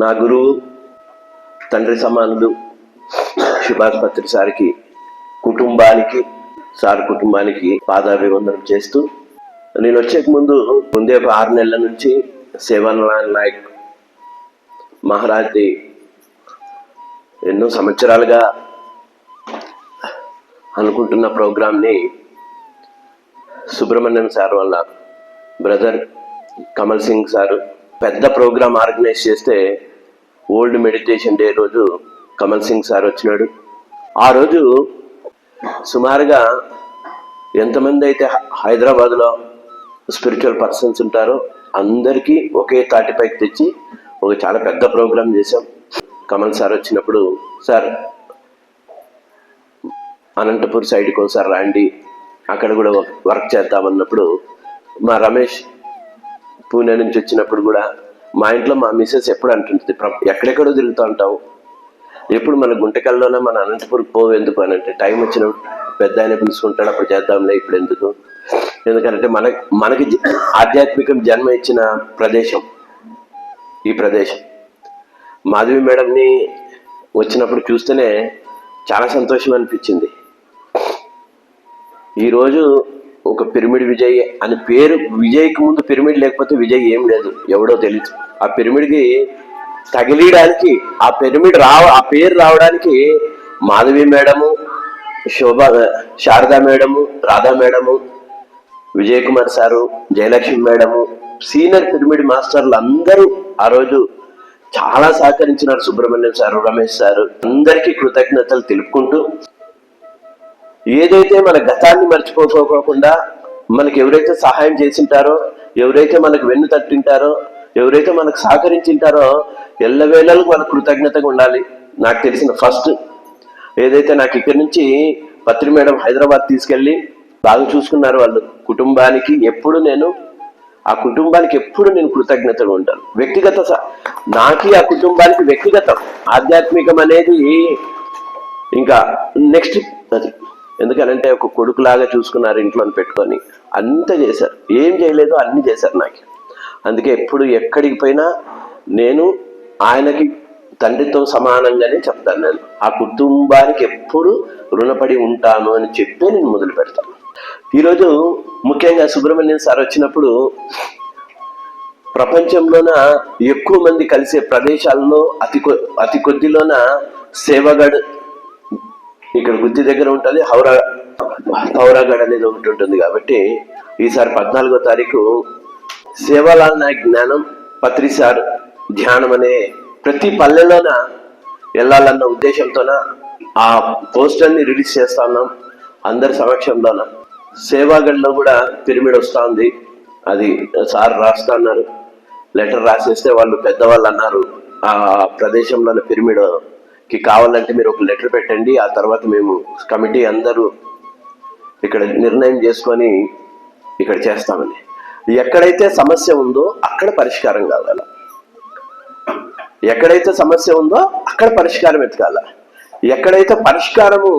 నా గురువు తండ్రి సమానులు సుభాష్ పత్రి సార్కి కుటుంబానికి పాదాభివందనం చేస్తూ, నేను వచ్చే ముందే ఒక 6 నెలల నుంచి సేవాలాల్ నాయక్ మహారాజ్ది ఎన్నో సంవత్సరాలుగా అనుకుంటున్న ప్రోగ్రామ్ని సుబ్రహ్మణ్యం సార్ వాళ్ళ బ్రదర్ కమల్ సింగ్ సార్ పెద్ద ప్రోగ్రామ్ ఆర్గనైజ్ చేస్తే ఓల్డ్ మెడిటేషన్ డే రోజు కమల్ సింగ్ సార్ వచ్చినాడు. ఆ రోజు సుమారుగా ఎంతమంది అయితే హైదరాబాద్లో స్పిరిచువల్ పర్సన్స్ ఉంటారో అందరికీ ఒకే తాటిపైకి తెచ్చి ఒక చాలా పెద్ద ప్రోగ్రాం చేశాం. కమల్ సార్ వచ్చినప్పుడు, సార్ అనంతపూర్ సైడ్కి ఒకసారి రండి, అక్కడ కూడా వర్క్ చేద్దామన్నప్పుడు, మా రమేష్ పూణే నుంచి వచ్చినప్పుడు కూడా మా ఇంట్లో మా మిస్సెస్ ఎప్పుడు అంటుంటుంది, ఎక్కడెక్కడో తిరుగుతూ ఉంటావు, ఎప్పుడు మన గుంటకల్లోనే మన అనంతపూర్కి పోవు ఎందుకు అని అంటే, టైం వచ్చినప్పుడు పెద్ద ఆయన పిలుచుకుంటాడు, అప్పుడు చేద్దాంలే, ఇప్పుడు ఎందుకు, ఎందుకంటే మనకి ఆధ్యాత్మికం జన్మ ఇచ్చిన ప్రదేశం ఈ ప్రదేశం. మాధవి మేడంని వచ్చినప్పుడు చూస్తేనే చాలా సంతోషం అనిపించింది. ఈరోజు ఒక పిరమిడ్ విజయ్ అని పేరు, విజయ్కి ముందు పిరమిడ్ లేకపోతే విజయ్ ఏం లేదు, ఎవడో తెలియదు. ఆ పిరమిడ్కి తగిలియడానికి, ఆ పేరు రావడానికి Madhavi madam, Sharada madam, Radha madam, Vijay Kumar sir, Jayalakshmi madam, senior pyramid మాస్టర్లు అందరూ ఆ రోజు చాలా సహకరించినారు. సుబ్రహ్మణ్యం సారు, రమేష్ సారు, అందరికీ కృతజ్ఞతలు తెలుపుకుంటూ, ఏదైతే మన గతాన్ని మర్చిపోకోకుండా మనకి ఎవరైతే సహాయం చేసింటారో, ఎవరైతే మనకు వెన్ను తట్టింటారో, ఎవరైతే మనకు సహకరించింటారో ఎల్లవేళలకు వాళ్ళకు కృతజ్ఞతగా ఉండాలి. నాకు తెలిసిన ఫస్ట్ ఏదైతే నాకు ఇక్కడి నుంచి పత్రి మేడం హైదరాబాద్ తీసుకెళ్ళి బాగా చూసుకున్నారు వాళ్ళు. ఆ కుటుంబానికి ఎప్పుడు నేను కృతజ్ఞతగా ఉంటాను. నాకి ఆ కుటుంబానికి వ్యక్తిగతం, ఆధ్యాత్మికం అనేది ఇంకా నెక్స్ట్ అది. ఎందుకనంటే ఒక కొడుకులాగా చూసుకున్నారు, ఇంట్లో పెట్టుకొని అంత చేశారు, ఏం చేయలేదో అన్ని చేశారు నాకు. అందుకే ఎప్పుడు ఎక్కడికి పోయినా నేను ఆయనకి తండ్రితో సమానంగానే చెప్తాను. నేను ఆ కుటుంబానికి ఎప్పుడు రుణపడి ఉంటాను అని చెప్పి నేను మొదలు పెడతాను. ఈరోజు ముఖ్యంగా సుబ్రహ్మణ్యం సార్ వచ్చినప్పుడు, ప్రపంచంలోన ఎక్కువ మంది కలిసే ప్రదేశాల్లో అతి కొద్దిలోన సేవగఢ్ ఇక్కడ గుత్తి దగ్గర ఉంటుంది, హౌరాగఢ్ అనేది ఒకటి ఉంటుంది. కాబట్టి ఈసారి 14వ తారీఖు సేవాలాల్ నాయక్ జ్ఞానం, పత్రి సార్ ధ్యానం అనే ప్రతి పల్లెలోన వెళ్ళాలన్న ఉద్దేశంతోన ఆ పోస్టర్ని రిలీజ్ చేస్తా ఉన్నాం అందరి సమక్షంలోన. సేవాగఢ్లో కూడా పిరమిడ్ వస్తూ ఉంది, అది సార్ రాస్తా అన్నారు. లెటర్ రాసేస్తే వాళ్ళు పెద్దవాళ్ళు అన్నారు, ఆ ప్రదేశంలోని పిరమిడ్కి కావాలంటే మీరు ఒక లెటర్ పెట్టండి, ఆ తర్వాత మేము కమిటీ అందరూ ఇక్కడ నిర్ణయం చేసుకొని ఇక్కడ చేస్తామని. ఎక్కడైతే సమస్య ఉందో అక్కడ పరిష్కారం కావాలి, ఎక్కడైతే సమస్య ఉందో అక్కడ పరిష్కారం ఎత్తుకాల, ఎక్కడైతే పరిష్కారము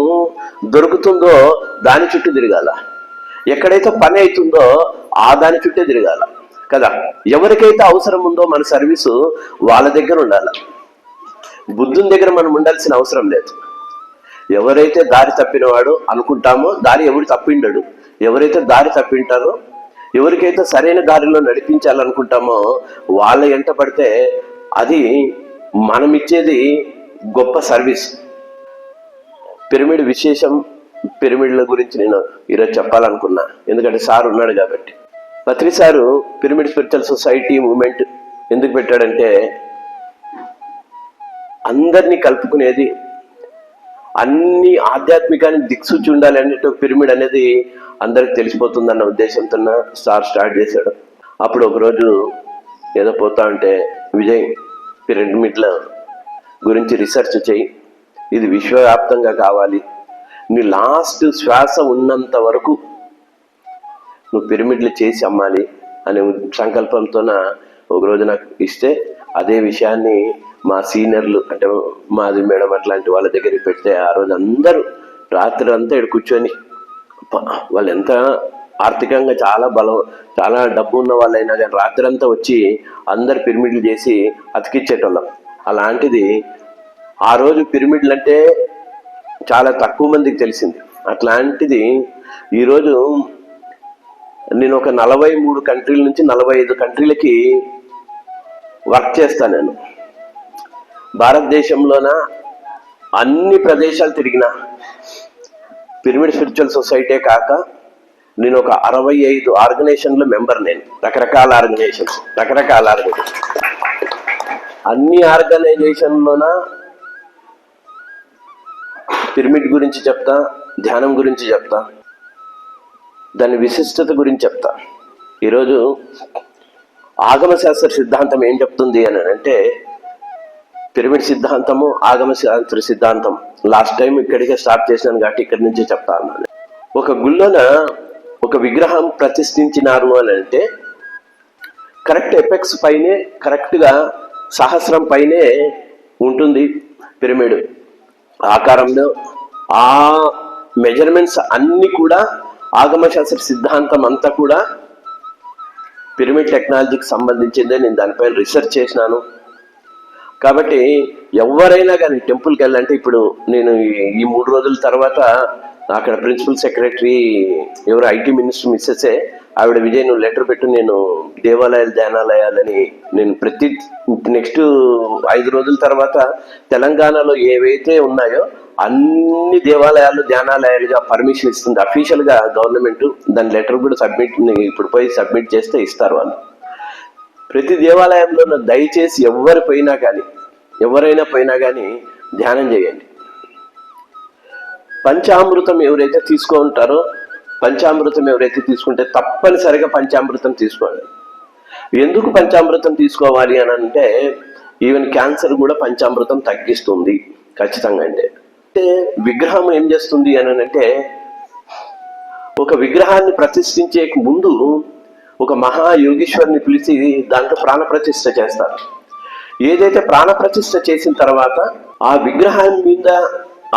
దొరుకుతుందో దాని చుట్టూ తిరగాల, ఎక్కడైతే పని అవుతుందో దాని చుట్టే తిరగాల కదా. ఎవరికైతే అవసరం ఉందో మన సర్వీసు వాళ్ళ దగ్గర ఉండాల, బుద్ధుని దగ్గర మనం ఉండాల్సిన అవసరం లేదు. ఎవరైతే దారి తప్పినవాడు అనుకుంటామో, దారి ఎవరు తప్పిండడు, ఎవరైతే దారి తప్పింటారో, ఎవరికైతే సరైన దారిలో నడిపించాలనుకుంటామో వాళ్ళ ఎంట పడితే అది మనం ఇచ్చేది గొప్ప సర్వీస్. పిరమిడ్ విశేషం, పిరమిడ్ల గురించి నేను ఈరోజు చెప్పాలనుకున్నా, ఎందుకంటే సార్ ఉన్నాడు కాబట్టి. Patri sir pyramid spiritual society movement ఎందుకు పెట్టాడంటే, అందరినీ కలుపుకునేది, అన్ని ఆధ్యాత్మికానికి దిక్సూచి ఉండాలి అన్నట్టు పిరమిడ్ అనేది అందరికి తెలిసిపోతుందన్న ఉద్దేశంతో సార్ స్టార్ట్ చేశాడు. అప్పుడు ఒకరోజు ఏదో పోతా ఉంటే, విజయ్ పిరమిడ్ల గురించి రీసెర్చ్ చేయి, ఇది విశ్వవ్యాప్తంగా కావాలి, నీ లాస్ట్ శ్వాస ఉన్నంత వరకు నువ్వు పిరమిడ్లు చేసి అమ్మాలి అనే సంకల్పంతోన ఒకరోజు నాకు ఇస్తే, అదే విషయాన్ని మా సీనియర్లు అంటే మాది మేడం అట్లాంటి వాళ్ళ దగ్గరికి పెడితే, ఆ రోజు అందరూ రాత్రి అంతా ఇక్కడ కూర్చొని, వాళ్ళు ఎంత ఆర్థికంగా చాలా డబ్బు ఉన్న వాళ్ళైనా కానీ రాత్రి అంతా వచ్చి అందరు పిరమిడ్లు చేసి అతికిచ్చేటోళ్ళం. అలాంటిది ఆ రోజు పిరమిడ్లు అంటే చాలా తక్కువ మందికి తెలిసింది. అట్లాంటిది ఈరోజు నేను ఒక 43 కంట్రీల నుంచి 45 కంట్రీలకి వర్క్ చేస్తాను. నేను భారతదేశంలోన అన్ని ప్రదేశాలు తిరిగిన. పిరమిడ్ స్పిరిచువల్ సొసైటీ కాక నేను ఒక 65 ఆర్గనైజేషన్లో మెంబర్. నేను రకరకాల ఆర్గనైజేషన్స్ అన్ని ఆర్గనైజేషన్లోన పిరమిడ్ గురించి చెప్తా, ధ్యానం గురించి చెప్తా, దాని విశిష్టత గురించి చెప్తా. ఈరోజు ఆగమశాస్త్ర సిద్ధాంతం ఏం చెప్తుంది అని అంటే, పిరమిడ్ సిద్ధాంతము ఆగమశాస్త్ర సిద్ధాంతం లాస్ట్ టైం ఇక్కడికే స్టార్ట్ చేసినాను కాబట్టి ఇక్కడి నుంచే చెప్తా అన్నాను. ఒక గుళ్ళోన ఒక విగ్రహం ప్రతిష్ఠించినారు అని అంటే కరెక్ట్ ఎపెక్స్ పైనే, కరెక్ట్గా సహస్రం పైనే ఉంటుంది పిరమిడ్ ఆకారంలో. ఆ మెజర్మెంట్స్ అన్ని కూడా ఆగమశాస్త్ర సిద్ధాంతం అంతా కూడా పిరమిడ్ టెక్నాలజీకి సంబంధించిందే. నేను దానిపైన రీసెర్చ్ చేసినాను. కాబట్టి ఎవరైనా కానీ టెంపుల్కి వెళ్ళాలంటే, ఇప్పుడు నేను ఈ 3 రోజుల తర్వాత అక్కడ ప్రిన్సిపల్ సెక్రటరీ ఎవరు ఐటీ మినిస్టర్ మిస్సెసే ఆవిడ విజయ్ నువ్వు లెటర్ పెట్టు, నేను దేవాలయాలు ధ్యానాలయాలని నేను ప్రతి నెక్స్ట్ 5 రోజుల తర్వాత తెలంగాణలో ఏవైతే ఉన్నాయో అన్ని దేవాలయాలు ధ్యానాలయాలుగా పర్మిషన్ ఇస్తుంది అఫీషియల్గా గవర్నమెంట్. దాని లెటర్ కూడా ఇప్పుడు పోయి సబ్మిట్ చేస్తే ఇస్తారు వాళ్ళు. ప్రతి దేవాలయంలో దయచేసి ఎవరైనా పోయినా కానీ ధ్యానం చేయండి. పంచామృతం ఎవరైతే తీసుకుంటే తప్పనిసరిగా పంచామృతం తీసుకోండి. ఎందుకు పంచామృతం తీసుకోవాలి అని అంటే, ఈవెన్ క్యాన్సర్ కూడా పంచామృతం తగ్గిస్తుంది ఖచ్చితంగా. అంటే విగ్రహం ఏం చేస్తుంది అని అంటే, ఒక విగ్రహాన్ని ప్రతిష్ఠించే ముందు ఒక మహాయోగీశ్వరుని పిలిచి దాంట్లో ప్రాణప్రతిష్ఠ చేస్తారు. ఏదైతే ప్రాణప్రతిష్ఠ చేసిన తర్వాత ఆ విగ్రహం మీద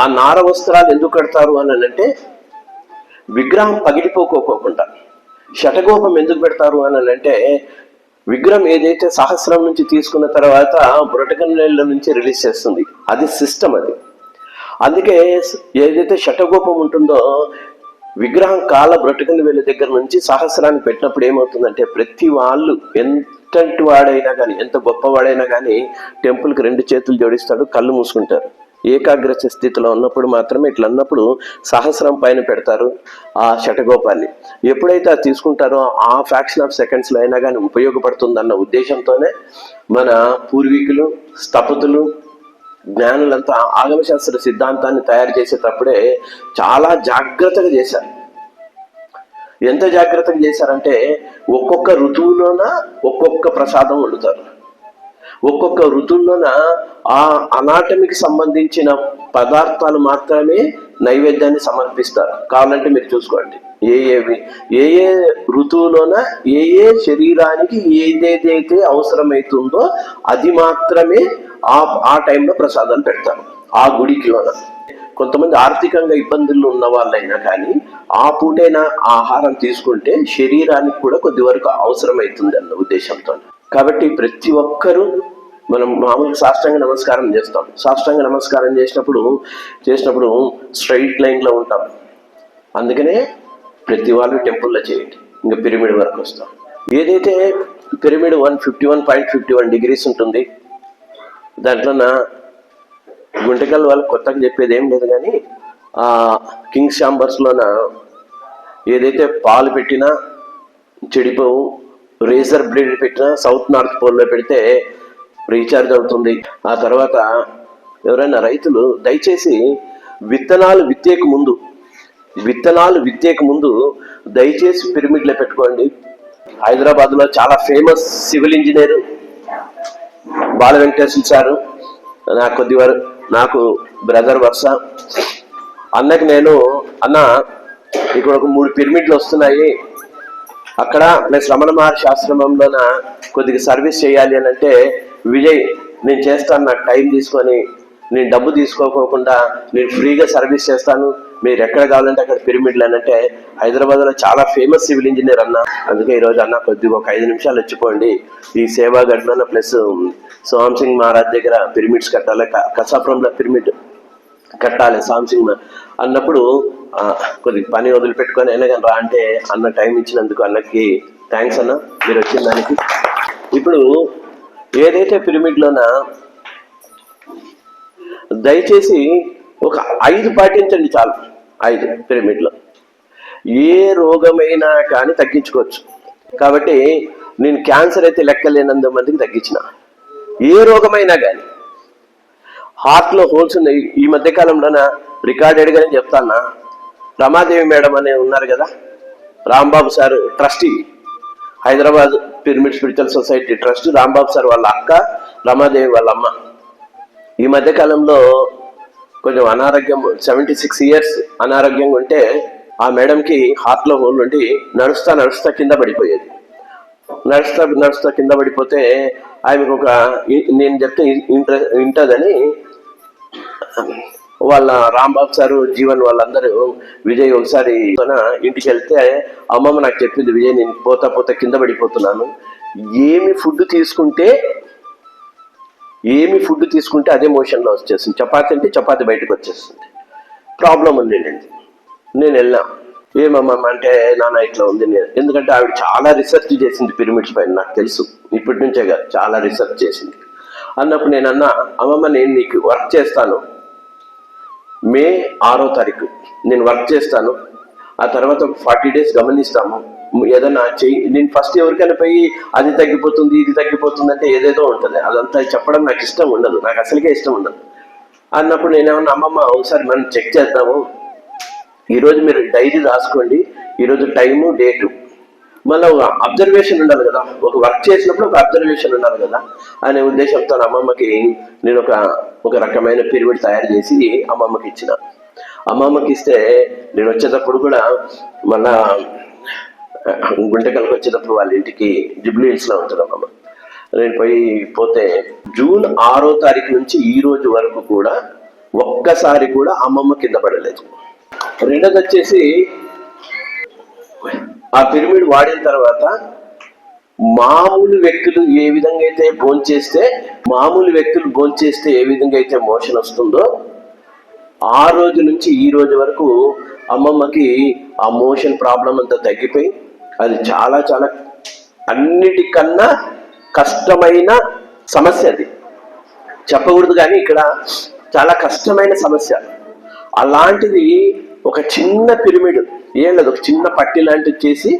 ఆ నార వస్త్రాలు ఎందుకు కడతారు అని అంటే, విగ్రహం పగిలిపోకోకుండా. శటగోపం ఎందుకు పెడతారు అని అంటే, విగ్రహం ఏదైతే సహస్రం నుంచి తీసుకున్న తర్వాత బ్రొటకన్నేళ్ళ నుంచి రిలీజ్ చేస్తుంది, అది సిస్టమ్ అది. అందుకే ఏదైతే శటగోపం ఉంటుందో విగ్రహం కాళ్ళ బ్రొటకన్ వేళ్ళ దగ్గర నుంచి సహస్రాన్ని పెట్టినప్పుడు ఏమవుతుందంటే, ప్రతి వాళ్ళు ఎంతటి వాడైనా కానీ, ఎంత గొప్పవాడైనా కానీ టెంపుల్కి 2 చేతులు జోడిస్తాడు, కళ్ళు మూసుకుంటారు. ఏకాగ్రత స్థితిలో ఉన్నప్పుడు మాత్రమే ఇట్లా అన్నప్పుడు సహస్రం పైన పెడతారు ఆ శటగోపాన్ని. ఎప్పుడైతే అది తీసుకుంటారో ఆ ఫ్రాక్షన్ ఆఫ్ సెకండ్స్లో అయినా కానీ ఉపయోగపడుతుందన్న ఉద్దేశంతోనే మన పూర్వీకులు, స్థపతులు, జ్ఞానులంతా ఆగమశాస్త్ర సిద్ధాంతాన్ని తయారు చేసేటప్పుడే చాలా జాగ్రత్తగా చేశారు. ఎంత జాగ్రత్తగా చేశారంటే, ఒక్కొక్క ఋతువులోన ఒక్కొక్క ప్రసాదం వండుతారు. ఒక్కొక్క ఋతువులోన ఆ అనాటమికి సంబంధించిన పదార్థాలు మాత్రమే నైవేద్యాన్ని సమర్పిస్తారు. కావాలంటే మీరు చూసుకోండి, ఏ ఋతువులోన ఏ శరీరానికి ఏదేదైతే అవసరమవుతుందో అది మాత్రమే ఆ టైంలో ప్రసాదాలు పెడతారు ఆ గుడికిలోన. కొంతమంది ఆర్థికంగా ఇబ్బందులు ఉన్న వాళ్ళైనా కానీ ఆ పూటైనా ఆహారం తీసుకుంటే శరీరానికి కూడా కొద్ది వరకు అవసరమవుతుంది అన్న ఉద్దేశంతో. కాబట్టి ప్రతి ఒక్కరూ మనం మామూలుగా సాష్టాంగ నమస్కారం చేస్తాం. సాష్టాంగ నమస్కారం చేసినప్పుడు స్ట్రైట్ లైన్లో ఉంటాం. అందుకనే ప్రతి వాళ్ళు టెంపుల్లో చేయండి. ఇంకా పిరమిడ్ వరకు వస్తాం. ఏదైతే పిరమిడ్ 151.51 డిగ్రీస్ ఉంటుంది, దాంట్లో గుంటకల్ వాళ్ళకి కొత్తగా చెప్పేది ఏం లేదు. కానీ కింగ్స్ ఛాంబర్స్లోన ఏదైతే పాలు పెట్టినా చెడిపోవు, రేజర్ బ్లేడ్ పెట్టినా సౌత్ నార్త్ పోల్లో పెడితే రీఛార్జ్ అవుతుంది. ఆ తర్వాత ఎవరైనా రైతులు దయచేసి విత్తనాలు విత్తేక ముందు దయచేసి పిరమిడ్లో పెట్టుకోండి. హైదరాబాద్లో చాలా ఫేమస్ సివిల్ ఇంజనీర్ బాల వెంకటేశ్వర సారు నాకు బ్రదర్ వర్ష అన్నకి నేను ఇక్కడ ఒక 3 పిరమిడ్లు వస్తున్నాయి, అక్కడ ప్లస్ రమణ మహర్షి ఆశ్రమంలోన కొద్దిగా సర్వీస్ చేయాలి అని అంటే, విజయ్ నేను చేస్తాను, నాకు టైం తీసుకొని నేను డబ్బు తీసుకోకుండా నేను ఫ్రీగా సర్వీస్ చేస్తాను, మీరు ఎక్కడ కావాలంటే అక్కడ పిరమిడ్లు అని అంటే, హైదరాబాద్లో చాలా ఫేమస్ సివిల్ ఇంజనీర్ అన్న. అందుకే ఈరోజు అన్న కొద్దిగా ఒక 5 నిమిషాలు వచ్చిపోండి, ఈ సేవాగఢ్లో ప్లస్ సోహం సింగ్ మహారాజ్ దగ్గర పిరమిడ్స్ కట్టాలి, కసాపురంలో పిరమిడ్ కట్టాలి సోహం సింగ్ అన్నప్పుడు కొద్దిగా పని వదిలిపెట్టుకొని అయినా కానీ రా అంటే, అన్న టైం ఇచ్చినందుకు అన్నకి థ్యాంక్స్ అన్న, మీరు వచ్చిన దానికి. ఇప్పుడు ఏదైతే పిరమిడ్లోన దయచేసి ఒక 5 పాటించండి చాలు. 5 పిరమిడ్లో ఏ రోగమైనా కానీ తగ్గించుకోవచ్చు. కాబట్టి నేను క్యాన్సర్ అయితే లెక్కలేనంత మందికి తగ్గించిన, ఏ రోగమైనా కానీ. హార్ట్లో హోల్స్ ఉన్నాయి, ఈ మధ్యకాలంలోన రికార్డెడ్గానే చెప్తానా. రమాదేవి మేడం అనే ఉన్నారు కదా, Rambabu sir trustee, Hyderabad pyramid spiritual society trust, Rambabu sir వాళ్ళ అక్క, రమాదేవి వాళ్ళ అమ్మ. ఈ మధ్యకాలంలో కొంచెం అనారోగ్యం, 76 years అనారోగ్యంగా ఉంటే ఆ మేడంకి హార్ట్లో హోల్ ఉండి నడుస్తా కింద పడిపోయేది. నడుస్తా కింద పడిపోతే ఆమెకు ఒక, నేను చెప్తే వింటదని వాళ్ళ రాంబాబు సారు, జీవన్ వాళ్ళందరూ, విజయ్ ఒకసారి ఇంటికి వెళ్తే అమ్మమ్మ నాకు చెప్పింది, విజయ్ నేను పోతా కింద పడిపోతున్నాను, ఏమి ఫుడ్ తీసుకుంటే అదే మోషన్లో వచ్చేస్తుంది, చపాతి అంటే చపాతి బయటకు వచ్చేస్తుంది, ప్రాబ్లం ఉంది. నేను వెళ్ళా, ఏమమ్మమ్మ అంటే నాన్న ఇట్లా ఉంది. ఎందుకంటే ఆవిడ చాలా రీసెర్చ్ చేసింది పిరమిడ్స్ పైన, నాకు తెలుసు, ఇప్పటి నుంచే కాదు, చాలా రీసెర్చ్ చేసింది. అన్నప్పుడు నేను అన్నా, అమ్మమ్మ నేను నీకు వర్క్ చేస్తాను, May 6వ తారీఖు నేను వర్క్ చేస్తాను, ఆ తర్వాత 40 days గమనిస్తాము, ఏదైనా చెయ్యి. నేను ఫస్ట్ ఎవరికైనా పోయి అది తగ్గిపోతుంది ఇది తగ్గిపోతుంది అంటే ఏదేదో ఉంటుంది, అదంతా చెప్పడం నాకు ఇష్టం ఉండదు, నాకు అసలుకే ఇష్టం ఉండదు. అన్నప్పుడు నేనేమన్నా, అమ్మమ్మ ఒకసారి మనం చెక్ చేద్దాము, ఈరోజు మీరు డైరీ రాసుకోండి, ఈరోజు టైము డేటు, మళ్ళీ ఒక అబ్జర్వేషన్ ఉండాలి కదా, ఒక వర్క్ చేసినప్పుడు ఒక అబ్జర్వేషన్ ఉండాలి కదా అనే ఉద్దేశంతో అమ్మమ్మకి నేను ఒక రకమైన పిరమిడ్ తయారు చేసి అమ్మమ్మకి ఇచ్చిన. అమ్మమ్మకి ఇస్తే నేను వచ్చేటప్పుడు కూడా మళ్ళా గుంటకల్కి వచ్చేటప్పుడు వాళ్ళ ఇంటికి జూబ్లీ హిల్స్లో ఉంటుంది అమ్మమ్మ. నేను పోతే జూన్ 6వ తారీఖు నుంచి ఈ రోజు వరకు కూడా ఒక్కసారి కూడా అమ్మమ్మ కింద పడలేదు. రెండోది వచ్చేసి, ఆ పిరమిడ్ వాడిన తర్వాత మామూలు వ్యక్తులు ఏ విధంగా అయితే భోంచేస్తే ఏ విధంగా అయితే మోషన్ వస్తుందో, ఆ రోజు నుంచి ఈ రోజు వరకు అమ్మమ్మకి ఆ మోషన్ ప్రాబ్లం అంతా తగ్గిపోయి, అది చాలా చాలా అన్నిటికన్నా కష్టమైన సమస్య, అది చెప్పకూడదు కానీ ఇక్కడ చాలా కష్టమైన సమస్య. అలాంటిది ఒక చిన్న పిరమిడ్, ఏం లేదు, ఒక చిన్న పట్టి లాంటిది చేసి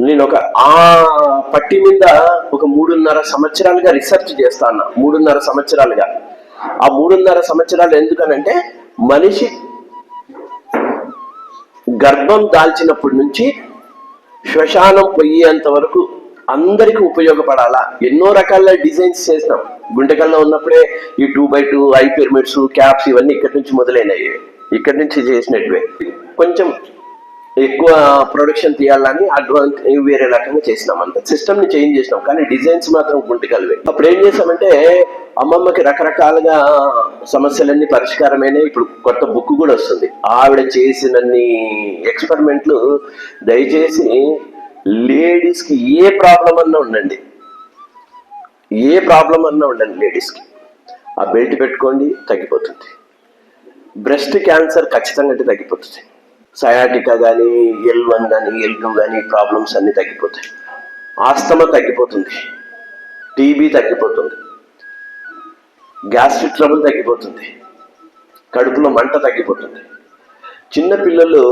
నేను ఆ పట్టి మీద ఒక 3.5 సంవత్సరాలుగా రీసెర్చ్ చేస్తాను. 3.5 సంవత్సరాలుగా. ఆ 3.5 సంవత్సరాలు ఎందుకనంటే, మనిషి గర్భం దాల్చినప్పటి నుంచి శ్మశానం పోయేంత వరకు అందరికీ ఉపయోగపడాలా. ఎన్నో రకాల డిజైన్స్ చేసినాం. గుంటకల్లో ఉన్నప్పుడే ఈ 2x2 ఐ పిరమిడ్స్, క్యాప్స్ ఇవన్నీ ఇక్కడి నుంచి మొదలైనవి, ఇక్కడి నుంచి చేసినట్టువే. కొంచెం ఎక్కువ ప్రొడక్షన్ తీయాలని అడ్వాన్స్ వేరే రకంగా చేసినాం, అంత సిస్టమ్ ని చేంజ్ చేసినాం, కానీ డిజైన్స్ మాత్రం గుంటకల్వే. అప్పుడు ఏం చేసామంటే, అమ్మమ్మకి రకరకాలుగా సమస్యలన్నీ పరిష్కారమైన ఇప్పుడు కొత్త బుక్ కూడా వస్తుంది. ఆవిడ చేసినన్ని ఎక్స్పెరిమెంట్లు దయచేసి లేడీస్కి ఏ ప్రాబ్లం అన్నా ఉండండి లేడీస్కి ఆ బెల్ట్ పెట్టుకోండి, తగ్గిపోతుంది. బ్రెస్ట్ క్యాన్సర్ ఖచ్చితంగా అంటే తగ్గిపోతుంది. సయాటికా కానీ, L1 కానీ, L2 కానీ ప్రాబ్లమ్స్ అన్నీ తగ్గిపోతాయి. ఆస్తమా తగ్గిపోతుంది, టీబీ తగ్గిపోతుంది, గ్యాస్ట్రిక్ ట్రబుల్ తగ్గిపోతుంది, కడుపులో మంట తగ్గిపోతుంది. చిన్నపిల్లలు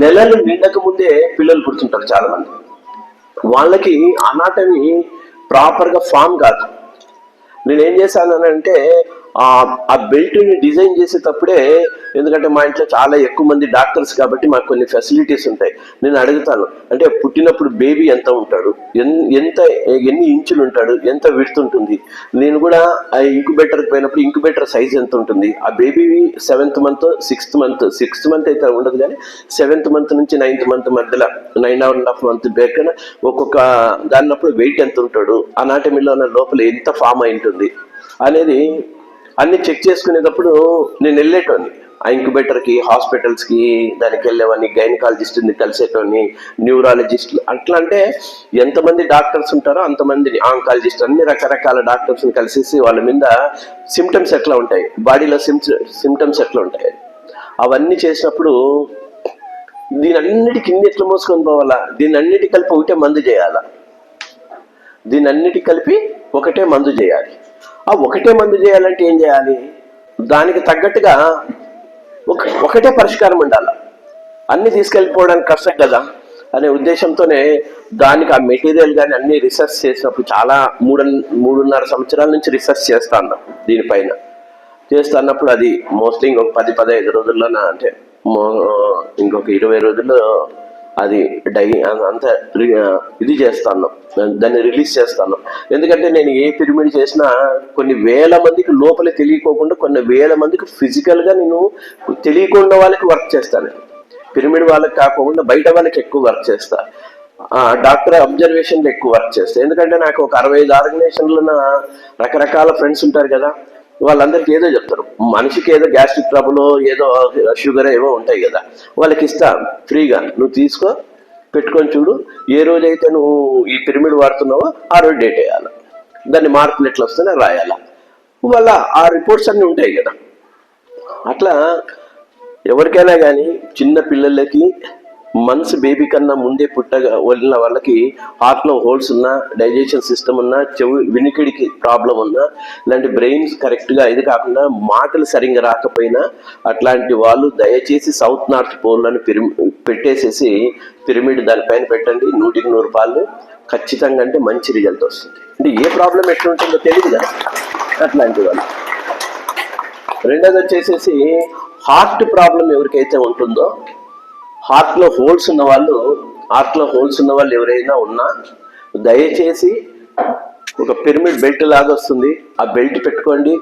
నెలలు నిండక ముందే పిల్లలు పుడుతుంటారు చాలా మంది. వాళ్ళకి అనాటమీ ప్రాపర్గా ఫామ్ కాదు. నేనేం చేశానంటే, ఆ బెల్ట్ ని డిజైన్ చేసేటప్పుడే, ఎందుకంటే మా ఇంట్లో చాలా ఎక్కువ మంది డాక్టర్స్ కాబట్టి మాకు కొన్ని ఫెసిలిటీస్ ఉంటాయి. నేను అడుగుతాను, అంటే పుట్టినప్పుడు బేబీ ఎంత ఉంటాడు, ఎంత ఎన్ని ఇంచులు ఉంటాడు, ఎంత విడ్త్ ఉంటుంది. నేను కూడా ఆ ఇంక్యుబేటర్కి పోయినప్పుడు ఇంక్యుబేటర్ సైజ్ ఎంత ఉంటుంది, ఆ baby 7th month 6th month అయితే ఉండదు, కానీ 7th మంత్ నుంచి 9th మంత్ మధ్యలో 9.5 మంత్ బేకన ఒక్కొక్క దానినప్పుడు వెయిట్ ఎంత ఉంటాడు, అనాటమీలో లోపల ఎంత ఫామ్ అయి ఉంటుంది అనేది అన్ని చెక్ చేసుకునేటప్పుడు నేను వెళ్ళేటోని ఆ ఇంక్యుబేటర్కి, హాస్పిటల్స్కి దానికి వెళ్ళేవాడిని, గైనకాలజిస్ట్ని కలిసేటోని, న్యూరాలజిస్టులు. అట్లా అంటే ఎంతమంది డాక్టర్స్ ఉంటారో అంతమంది ఆంకాలజిస్ట్, అన్ని రకరకాల డాక్టర్స్ని కలిసేసి వాళ్ళ మీద సిమ్టమ్స్ ఎట్లా ఉంటాయి, బాడీలో సిమ్టమ్స్ ఎట్లా ఉంటాయి అవన్నీ చేసినప్పుడు దీని అన్నిటికి ఇన్ని ఎట్లా మోసుకొని పోవాలా, దీని అన్నిటి కలిపి ఒకటే మందు చేయాలా, దీని అన్నిటికి కలిపి ఒకటే మందు చేయాలి. ఆ ఒకటే మందు చేయాలంటే ఏం చేయాలి, దానికి తగ్గట్టుగా ఒకటే పరిష్కారం ఉండాలి. అన్ని తీసుకెళ్ళిపోవడానికి కష్టం కదా అనే ఉద్దేశంతోనే దానికి ఆ మెటీరియల్ కానీ అన్ని రీసెర్చ్ చేసినప్పుడు చాలా 3.5 సంవత్సరాల నుంచి రీసెర్చ్ చేస్తాను దీనిపైన. చేస్తున్నప్పుడు అది మోస్ట్లీ ఇంకొక 10-15 రోజుల్లోన, అంటే ఇంకొక 20 రోజుల్లో అది అంతా ఇది చేస్తాను, దాన్ని రిలీజ్ చేస్తాను. ఎందుకంటే నేను ఏ పిరమిడ్ చేసినా కొన్ని వేల మందికి లోపలే తెలియకోకుండా, కొన్ని వేల మందికి ఫిజికల్గా నేను తెలియకుండా వాళ్ళకి వర్క్ చేస్తాను. పిరమిడ్ వాళ్ళకి కాకుండా బయట వాళ్ళకి ఎక్కువ వర్క్ చేస్తా, డాక్టర్ అబ్జర్వేషన్లో ఎక్కువ వర్క్ చేస్తా. ఎందుకంటే నాకు ఒక 65 ఆర్గనైజేషన్లో రకరకాల ఫ్రెండ్స్ ఉంటారు కదా, వాళ్ళందరికీ ఏదో చెప్తారు. మనిషికి ఏదో గ్యాస్ట్రిక్ ట్రబుల్, ఏదో షుగర్ ఏవో ఉంటాయి కదా, వాళ్ళకి ఇస్తా ఫ్రీగా, నువ్వు తీసుకో, పెట్టుకొని చూడు, ఏ రోజైతే నువ్వు ఈ పిరమిడ్ వాడుతున్నావో ఆ రోజు డేట్ వేయాలి, దాన్ని మార్కులు ఎట్లా వస్తేనే రాయాలా, వాళ్ళ ఆ రిపోర్ట్స్ అన్నీ ఉంటాయి కదా. అట్లా ఎవరికైనా కానీ చిన్న పిల్లలకి మంత్స్ బేబీ కన్నా ముందే వెళ్ళిన వాళ్ళకి హార్ట్లో హోల్స్ ఉన్నా, డైజెషన్ సిస్టమ్ ఉన్నా, వినికిడికి ప్రాబ్లం ఉన్నా, ఇలాంటి బ్రెయిన్స్ కరెక్ట్గా ఇది కాకుండా మాటలు సరిగ్గా రాకపోయినా అట్లాంటి వాళ్ళు దయచేసి సౌత్ నార్త్ పోల్లను పెట్టేసేసి పిరమిడ్ దానిపైన పెట్టండి. 100కి 100 రూపాయలు ఖచ్చితంగా, అంటే మంచి రిజల్ట్ వస్తుంది. అంటే ఏ ప్రాబ్లం ఎట్లుంటుందో తెలియదు కదా అట్లాంటి వాళ్ళు. రెండోది వచ్చేసేసి హార్ట్ ప్రాబ్లం ఎవరికైతే ఉంటుందో, హార్ట్లో హోల్స్ ఉన్న వాళ్ళు ఎవరైనా ఉన్నా దయచేసి ఒక పిరమిడ్ బెల్ట్ లాగా వస్తుంది, ఆ బెల్ట్ పెట్టుకోండి.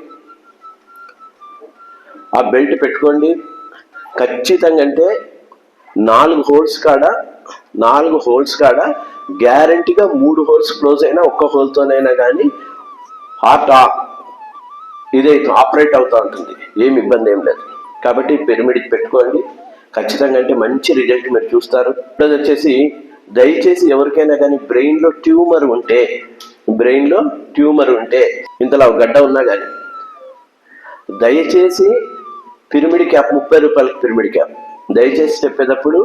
ఖచ్చితంగా అంటే 4 హోల్స్ కాడ గ్యారంటీగా 3 హోల్స్ క్లోజ్ అయినా, ఒక్క హోల్తోనైనా కానీ హార్ట్ ఇదైతే ఆపరేట్ అవుతూ ఉంటుంది, ఏమి ఇబ్బంది ఏం లేదు. కాబట్టి పిరమిడ్ పెట్టుకోండి, ఖచ్చితంగా అంటే మంచి రిజల్ట్ మీరు చూస్తారు. అది వచ్చేసి దయచేసి ఎవరికైనా కానీ బ్రెయిన్లో ట్యూమర్ ఉంటే ఇంతలో గడ్డ ఉన్నా కానీ దయచేసి పిరమిడ్ క్యాప్ 30 రూపాయలకి పిరమిడ్ క్యాప్ దయచేసి చెప్పేటప్పుడు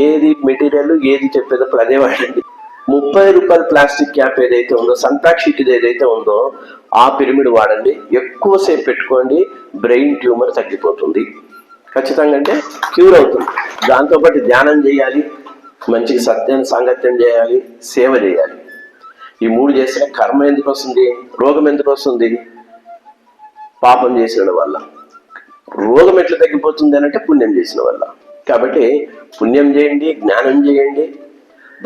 ఏది మెటీరియల్ ఏది చెప్పేటప్పుడు అదే వాడండి. 30 రూపాయల ప్లాస్టిక్ క్యాప్ ఏదైతే ఉందో, సంతాక్ షీట్ ఏదైతే ఉందో ఆ పిరమిడ్ వాడండి. ఎక్కువసేపు పెట్టుకోండి, బ్రెయిన్ ట్యూమర్ తగ్గిపోతుంది ఖచ్చితంగా, అంటే క్యూర్ అవుతుంది. దాంతోపాటు ధ్యానం చేయాలి, మంచి సాంగత్యం చేయాలి, సేవ చేయాలి. ఈ 3 చేస్తే కర్మ ఎందుకు వస్తుంది, రోగం ఎందుకు వస్తుంది, పాపం చేసిన వల్ల. రోగం ఎట్లా తగ్గిపోతుంది అంటే పుణ్యం చేసిన వల్ల. కాబట్టి పుణ్యం చేయండి, జ్ఞానం చేయండి.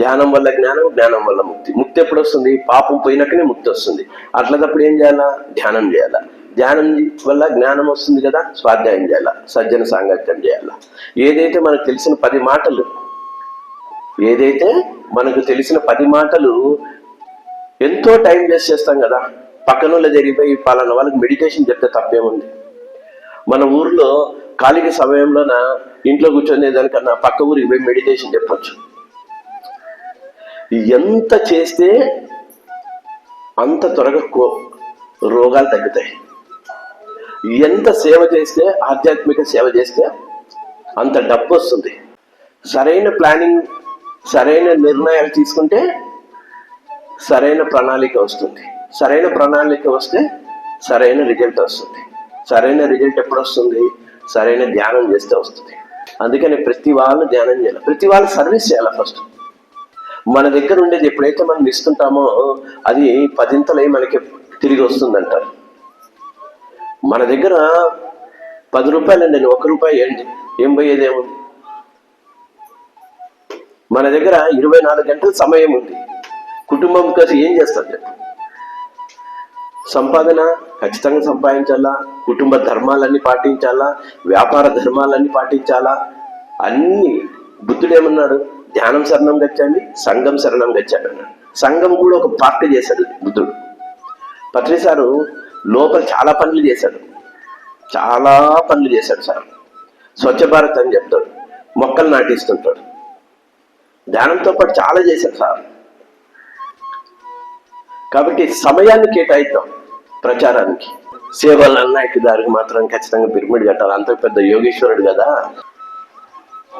ధ్యానం వల్ల జ్ఞానం, జ్ఞానం వల్ల ముక్తి ఎప్పుడు వస్తుంది, పాపం పోయినాకనే ముక్తి వస్తుంది. అట్లప్పుడు ఏం చేయాలా, ధ్యానం చేయాలా. ధ్యానం వల్ల జ్ఞానం వస్తుంది కదా, స్వాధ్యాయం చేయాలా, సజ్జన సాంగత్యం చేయాలా. ఏదైతే మనకు తెలిసిన 10 మాటలు ఎంతో టైం వేస్ట్ చేస్తాం కదా. పక్కన జరిగిపోయి పలానా వాళ్ళకి మెడిటేషన్ చెప్తే తప్పేముంది. మన ఊర్లో ఖాళీ సమయంలోన ఇంట్లో కూర్చొని దానికన్నా పక్క ఊరికి పోయి మెడిటేషన్ చెప్పచ్చు. ఎంత చేస్తే అంత త్వరగా రోగాలు తగ్గుతాయి. ఎంత సేవ చేస్తే, ఆధ్యాత్మిక సేవ చేస్తే అంత డబ్బు వస్తుంది. సరైన ప్లానింగ్, సరైన నిర్ణయాలు తీసుకుంటే సరైన ప్రణాళిక వస్తుంది. సరైన ప్రణాళిక వస్తే సరైన రిజల్ట్ వస్తుంది. సరైన రిజల్ట్ ఎప్పుడు వస్తుంది, సరైన ధ్యానం చేస్తే వస్తుంది. అందుకని ప్రతి వాళ్ళు ధ్యానం చేయాలి, ప్రతి వాళ్ళు సర్వీస్ చేయాలి. ఫస్ట్ మన దగ్గర ఉండేది ఎప్పుడైతే మనం ఇస్తుంటామో అది 10ంతలై మనకి తిరిగి వస్తుందంటారు. మన దగ్గర 10 రూపాయలండి, ₹1 ఏంటి, ఏం పోయేదేముంది? మన దగ్గర 24 గంటల సమయం ఉంది. కుటుంబం కోసం ఏం చేస్తుంది? సంపాదన ఖచ్చితంగా సంపాదించాలా, కుటుంబ ధర్మాలన్నీ పాటించాలా, వ్యాపార ధర్మాలన్నీ పాటించాలా. అన్ని బుద్ధుడు ఏమన్నాడు? ధ్యానం శరణం గచ్చాలి, సంఘం శరణం గచ్చాడు అన్నాడు. సంఘం కూడా ఒక పార్ట్ చేశాడు బుద్ధుడు. పత్రిసారు లోపల చాలా పనులు చేశాడు, చాలా పనులు చేశాడు సార్. స్వచ్ఛ భారత్ అని చెప్తాడు, మొక్కలు నాటిస్తుంటాడు, ధ్యానంతో పాటు చాలా చేశాడు సార్. కాబట్టి సమయాన్ని కేటాయిద్దాం ప్రచారానికి. సేవలు అన్నాయి దానికి మాత్రం ఖచ్చితంగా పిరమిడ్ కట్టాలి. అంత పెద్ద యోగేశ్వరుడు కదా.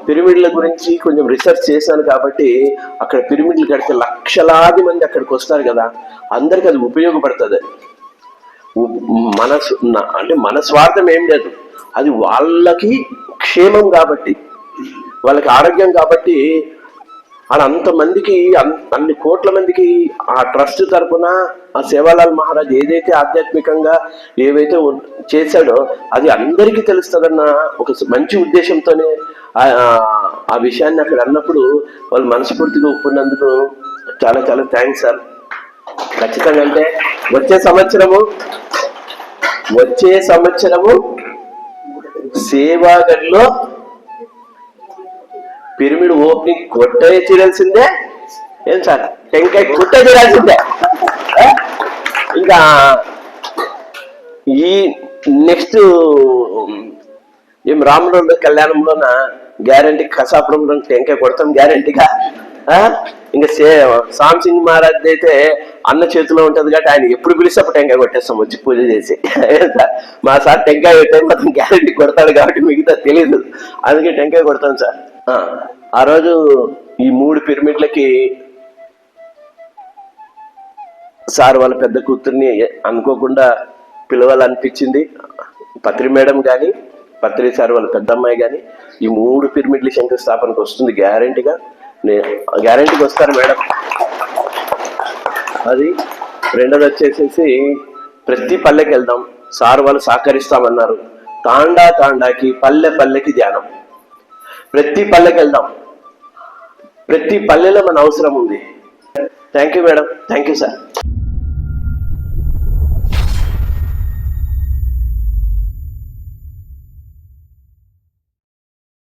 పిరమిడ్ల గురించి కొంచెం రీసెర్చ్ చేశాను కాబట్టి అక్కడ పిరమిడ్లు కడితే లక్షలాది మంది అక్కడికి వస్తారు కదా, అందరికి అది ఉపయోగపడుతుంది. అంటే మన స్వార్థం ఏం లేదు, అది వాళ్ళకి క్షేమం కాబట్టి, వాళ్ళకి ఆరోగ్యం కాబట్టి. అలా అంతమందికి, అన్ని కోట్ల మందికి ఆ ట్రస్ట్ తరపున ఆ సేవాలాల్ మహారాజ్ ఏదైతే ఆధ్యాత్మికంగా ఏవైతే చేశాడో అది అందరికీ తెలుస్తుందన్న ఒక మంచి ఉద్దేశంతోనే ఆ విషయాన్ని అక్కడ అన్నప్పుడు వాళ్ళు మనస్ఫూర్తిగా ఒప్పుకున్నందుకు చాలా చాలా థ్యాంక్స్ సార్. ఖచ్చితంగా అంటే వచ్చే సంవత్సరము సేవాగఢ్లో పిరమిడ్ ఓపెనింగ్ కొట్టే తీరాల్సిందే. ఏం సార్, టెంకాయ కొట్టే తీరాల్సిందే. ఇంకా ఈ నెక్స్ట్ రాముడు కళ్యాణంలోన గ్యారంటీ, కసాపురంలో టెంకాయ కొడతాం గ్యారంటీగా. ఇంకా సామ్ సింగ్ మహారాజ్ అయితే అన్న చేతిలో ఉంటది కాబట్టి ఆయన ఎప్పుడు పిలిస్తే అప్పుడు టెంకాయ కొట్టేస్తాం వచ్చి పూజ చేసి. మా సార్ టెంకాయ కొట్టే మాత్రం గ్యారంటీ కొడతాడు కాబట్టి మిగతా తెలీదు, అందుకే టెంకాయ కొడతాం సార్. ఆ రోజు ఈ 3 పిరమిడ్లకి సార్ వాళ్ళ పెద్ద కూతుర్ని అనుకోకుండా పిలవాలనిపించింది. పత్రి మేడం కానీ, పత్రి సార్ వాళ్ళ పెద్ద అమ్మాయి కానీ ఈ 3 పిరమిడ్ల శంకుస్థాపనకు వస్తుంది గ్యారంటీగా. గ్యారంటీకి వస్తారు మేడం. అది రెండోది వచ్చేసేసి ప్రతి పల్లెకి వెళ్దాం, సార్ వాళ్ళు సహకరిస్తామన్నారు. తాండాకి పల్లెకి ధ్యానం, ప్రతి పల్లెకి వెళ్దాం, ప్రతి పల్లెలో మన అవసరం ఉంది. Thank you madam, thank you sir.